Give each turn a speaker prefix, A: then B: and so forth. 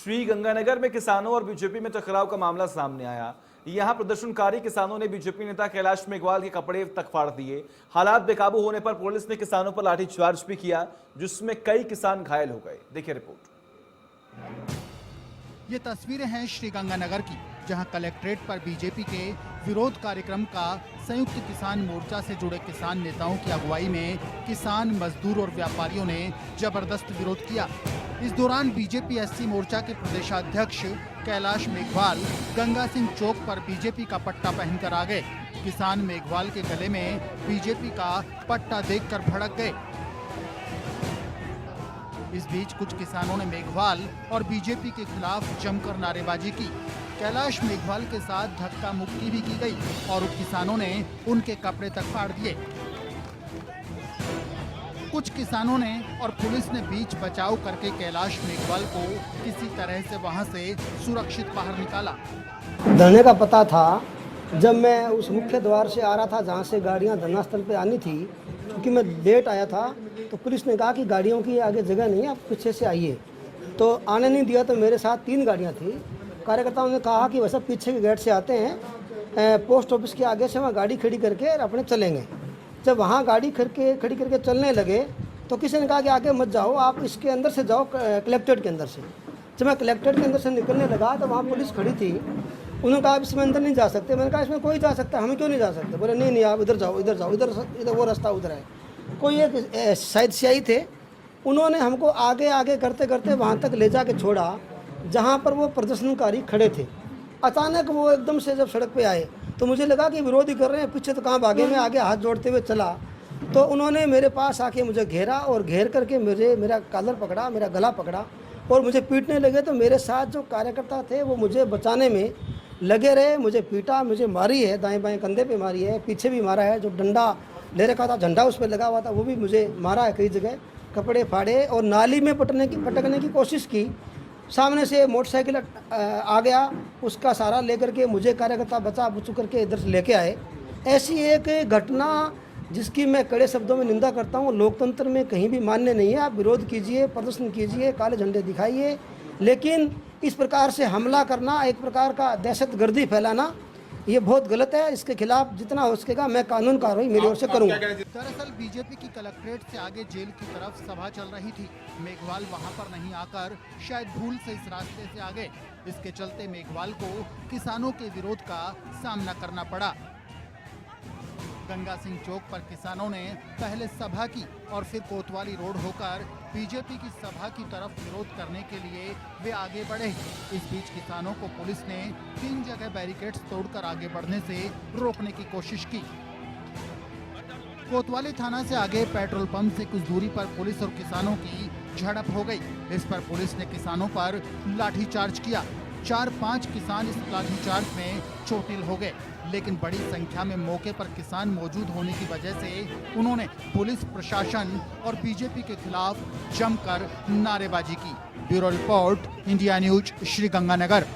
A: श्रीगंगानगर में किसानों और बीजेपी में टकराव का मामला सामने आया। यहां प्रदर्शनकारी किसानों ने बीजेपी नेता कैलाश मेघवाल के कपड़े तक फाड़ दिए। हालात बेकाबू होने पर पुलिस ने किसानों पर लाठीचार्ज भी किया, जिसमें कई किसान घायल हो गए। देखिए रिपोर्ट।
B: ये तस्वीरें हैं श्रीगंगानगर की, जहां कलेक्ट्रेट पर बीजेपी के विरोध कार्यक्रम का संयुक्त किसान मोर्चा से जुड़े किसान नेताओं की अगुवाई में किसान, मजदूर और व्यापारियों ने जबरदस्त विरोध किया। इस दौरान बीजेपी एससी मोर्चा के प्रदेशाध्यक्ष कैलाश मेघवाल गंगा सिंह चौक पर बीजेपी का पट्टा पहनकर आ गए। किसान मेघवाल के गले में बीजेपी का पट्टा देखकर भड़क गए। इस बीच कुछ किसानों ने मेघवाल और बीजेपी के खिलाफ जमकर नारेबाजी की। कैलाश मेघवाल के साथ धक्का मुक्की भी की गई और किसानों ने उनके कपड़े तक फाड़ दिए। कुछ किसानों ने और पुलिस ने बीच बचाव करके कैलाश मेघवाल को किसी तरह से वहां से सुरक्षित बाहर निकाला।
C: धरने का पता था जब मैं उस मुख्य द्वार से आ रहा था, जहां से गाड़ियां धरना स्थल पे आनी थी। क्योंकि मैं लेट आया था तो पुलिस ने कहा कि गाड़ियों की आगे जगह नहीं है, आप पीछे से आइए। तो आने नहीं दिया। तो मेरे साथ 3 गाड़ियां थी। कार्यकर्ताओं ने कहा कि वैसे पीछे के गेट से आते हैं, पोस्ट ऑफिस के आगे से वहाँ गाड़ी खड़ी करके अपने चलेंगे। जब वहाँ गाड़ी खड़ी करके चलने लगे तो किसी ने कहा कि आगे मत जाओ, आप इसके अंदर से जाओ, कलेक्ट्रेट के अंदर से। जब मैं कलेक्ट्रेट के अंदर से निकलने लगा तो वहाँ पुलिस खड़ी थी। उन्होंने कहा आप इसमें अंदर नहीं जा सकते। मैंने कहा इसमें कोई जा सकता है, हम क्यों नहीं जा सकते। बोले नहीं आप इधर जाओ, इधर जाओ, इधर वो रास्ता उधर है। कोई एक शायद सियाई थे, उन्होंने हमको आगे आगे करते करते वहाँ तक ले जा के छोड़ा जहाँ पर वो प्रदर्शनकारी खड़े थे। अचानक वो एकदम से जब सड़क पे आए तो मुझे लगा कि विरोध ही कर रहे हैं, पीछे तो कहाँ भागे। मैं आगे हाथ जोड़ते हुए चला तो उन्होंने मेरे पास आके मुझे घेरा और घेर करके मेरा कॉलर पकड़ा, मेरा गला पकड़ा और मुझे पीटने लगे। तो मेरे साथ जो कार्यकर्ता थे वो मुझे बचाने में लगे रहे। मुझे पीटा, मुझे मारी है, दाएं बाएं कंधे पे मारी है, पीछे भी मारा है। जो डंडा ले रखा था, झंडा उस पर लगा हुआ था, वो भी मुझे मारा है कई जगह। कपड़े फाड़े और नाली में पटकने की कोशिश की। सामने से मोटरसाइकिल आ गया, उसका सहारा लेकर के मुझे कार्यकर्ता बचा करके इधर से लेके आए। ऐसी एक घटना जिसकी मैं कड़े शब्दों में निंदा करता हूँ, लोकतंत्र में कहीं भी मान्य नहीं है। आप विरोध कीजिए, प्रदर्शन कीजिए, काले झंडे दिखाइए, लेकिन इस प्रकार से हमला करना, एक प्रकार का दहशतगर्दी फैलाना, ये बहुत गलत है। इसके खिलाफ जितना हो सकेगा मैं कानून कार्रवाई मेरी ओर से करूंगा।
B: दरअसल बीजेपी की कलेक्ट्रेट से आगे जेल की तरफ सभा चल रही थी। मेघवाल वहां पर नहीं आकर शायद भूल से इस रास्ते से आ गए। इसके चलते मेघवाल को किसानों के विरोध का सामना करना पड़ा। गंगा सिंह चौक पर किसानों ने पहले सभा की और फिर कोतवाली रोड होकर बीजेपी की सभा की तरफ विरोध करने के लिए वे आगे बढ़े। इस बीच किसानों को पुलिस ने 3 जगह बैरिकेड्स तोड़कर आगे बढ़ने से रोकने की कोशिश की। कोतवाली थाना से आगे पेट्रोल पंप से कुछ दूरी पर पुलिस और किसानों की झड़प हो गई। इस पर पुलिस ने किसानों पर लाठीचार्ज किया। 4-5 किसान इस लाठीचार्ज में चोटिल हो गए, लेकिन बड़ी संख्या में मौके पर किसान मौजूद होने की वजह से उन्होंने पुलिस प्रशासन और बीजेपी के खिलाफ जमकर नारेबाजी की। Bureau report, India news, Sriganganagar.